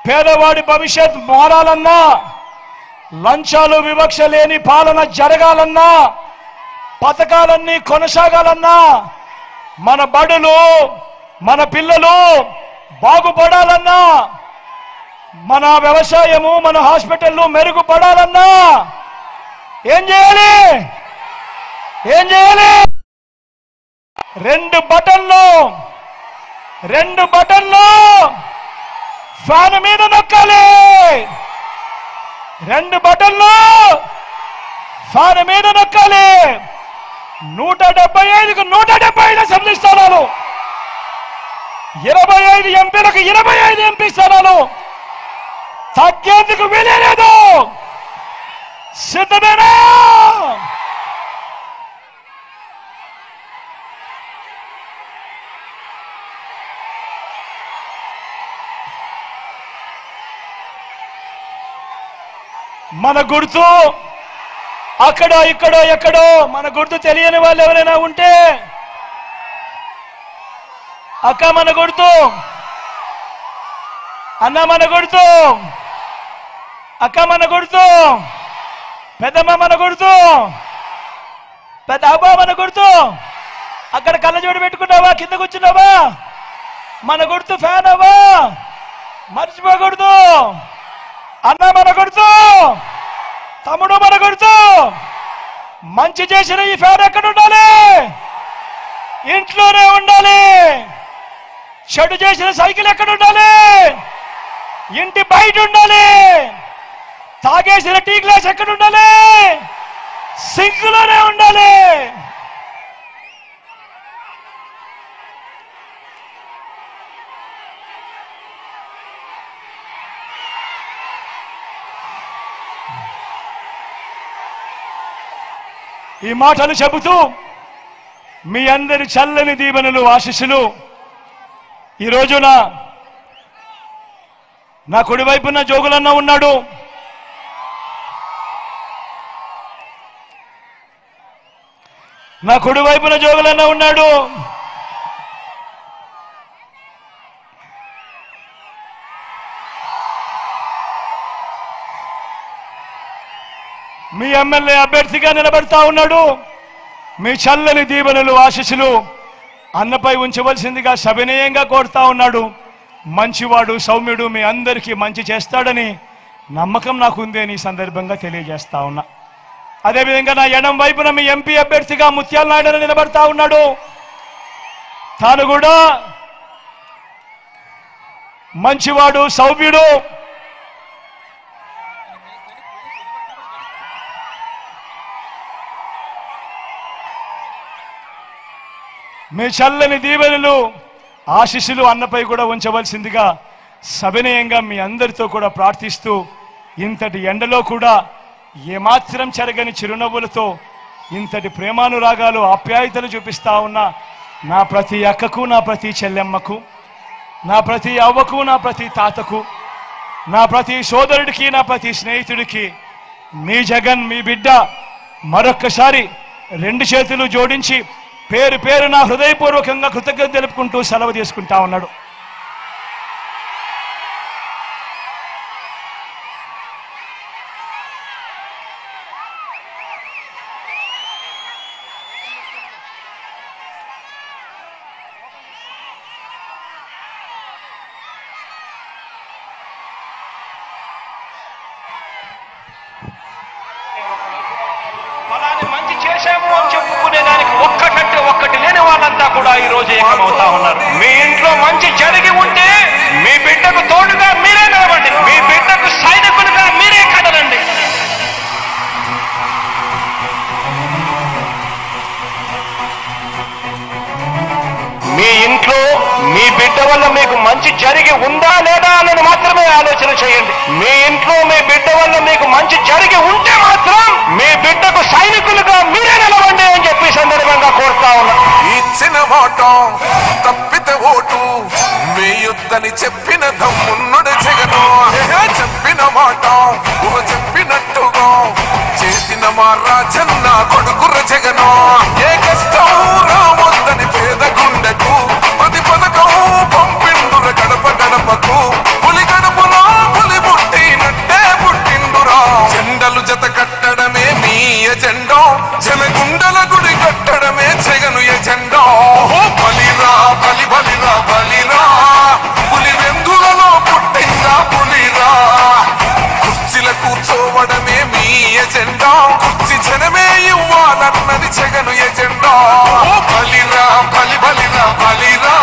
పేదవాడి భవిష్యత్ మారాలన్నా, లంచాలు వివక్ష లేని పాలన జరగాలన్నా, పథకాలన్నీ కొనసాగాలన్నా, మన బడులు మన పిల్లలు బాగుపడాలన్నా, మన వ్యవసాయము మన హాస్పిటల్లు మెరుగుపడాలన్నా ఏం చేయాలి? రెండు బటన్లు ఫ్యాన్ మీద నొక్కాలి. రెండు బటన్లు ఫ్యాన్ మీద నొక్కాలి. 175కు 175 అసెంబ్లీ స్థానాలు, 25 ఎంపీలకు 25 ఎంపీ స్థానాలు తగ్గేందుకు వీలేదు. సిద్ధమేనా? మన గుర్తు అక్కడ ఇక్కడో ఎక్కడో మన గుర్తు తెలియని వాళ్ళు ఎవరైనా ఉంటే, అక్క మన గుర్తు, అన్న మన గుర్తు, అక్క మన గుర్తు, పెద్దమ్మ మన గుర్తు, పెద్ద అబ్బా మన గుర్తు, అక్కడ కళ్ళజోడు పెట్టుకున్నావా, కింద కూర్చున్నావా, మన గుర్తు ఫ్యాన్ అవ్వా, మర్చిపోకూడదు. అన్న మన గుర్తు, తమ్ముడు మన గుర్తు. మంచి చేసిన ఈ ఫ్యాన్ ఎక్కడ ఉండాలి? ఇంట్లోనే ఉండాలి. చెడు చేసిన సైకిల్ ఎక్కడ ఉండాలి? ఇంటి బయట ఉండాలి. తాగేసిన టీ గ్లాస్ ఎక్కడ ఉండాలి? సింక్లోనే ఉండాలి. ఈ మాటలు చెబుతూ మీ అందరి చల్లని దీవెనలు ఆశీస్సులు ఈ రోజున నా కుడివైపున జోగులన్న ఉన్నాడు. నా కుడివైపున జోగులన్న ఉన్నాడు. మీ ఎమ్మెల్యే అభ్యర్థిగా నిలబడతా ఉన్నాడు. మీ చల్లని దీవెనలు ఆశీస్సులు అన్నపై ఉంచవలసిందిగా సవినయంగా కోరుతా ఉన్నాడు. మంచివాడు, సౌమ్యుడు, మీ అందరికీ మంచి చేస్తాడని నమ్మకం నాకు ఉంది అని సందర్భంగా తెలియజేస్తా ఉన్నా. అదేవిధంగా నా ఎడం వైపున మీ ఎంపీ అభ్యర్థిగా ముత్యాల నాయుడు నిలబడతా ఉన్నాడు. తాను కూడా మంచివాడు, సౌమ్యుడు, మీ చల్లని దీవెనలు ఆశీస్సులు అన్నపై కూడా ఉంచవలసిందిగా సవినయంగా మీ అందరితో కూడా ప్రార్థిస్తూ, ఇంతటి ఎండలో కూడా ఏమాత్రం చెరగని చిరునవ్వులతో ఇంతటి ప్రేమానురాగాలు ఆప్యాయతలు చూపిస్తా ఉన్న నా ప్రతి అక్కకు, నా ప్రతి చెల్లెమ్మకు, నా ప్రతి అవ్వకు, నా ప్రతి తాతకు, నా ప్రతి సోదరుడికి, నా ప్రతి స్నేహితుడికి మీ జగన్, మీ బిడ్డ మరొక్కసారి రెండు చేతులు జోడించి పేరు పేరు నా హృదయపూర్వకంగా కృతజ్ఞత తెలుపుకుంటూ సెలవు తీసుకుంటా ఉన్నాడు. మంచి చేశాము అని చెప్పుకునే దానికి ఒక్కటంటే ఒక్కటి లేని వాళ్ళంతా కూడా ఈ రోజు ఏకమవుతా ఉన్నారు. మీ ఇంట్లో మంచి జరిగి ఉంటే మీ బిడ్డకు తోడుగా మీరే నిలబడండి. మీ బిడ్డకు సైనికులుగా మీరే కదలండి. మీ ఇంట్లో మీ బిడ్డ వల్ల మీకు మంచి జరిగి ఉందా లేదా అన్నది మాత్రమే ఆలోచన చేయండి. మీ ఇంట్లో మీ బిడ్డ వల్ల మీకు మంచి జరిగి ఉంటే మాత్రం మీ బిడ్డకు సైనికులుగా మీరే నిలవండి అని చెప్పి సందర్భంగా కోరుతా ఉన్నా. ఇచ్చిన మాట తప్పితే ఓటు వేయొద్దని చెప్పిన దమ్మున్నడు జగను. చెప్పిన మాట చెప్పినట్టుగా చేసిన మా రాజన్న కొడుకుర జగను. ఏ కష్టం రావద్దని పేద గుండెకు ప్రతి పథకం పంపిండుర గడప గడపకు పులి గడపలో జనగుండల గుడి కట్టడమే జగను ఎజెండా బలిరా బలి బలిరా బలిరా పులి వెందులలో పుట్టిందా పులిరా కుర్చీల కూర్చోవడమే మీ ఎజెండా కుర్చీ జనమే ఇవ్వాలన్నది జగను ఎజెండా బలిరా బలి బలిరా బలిరా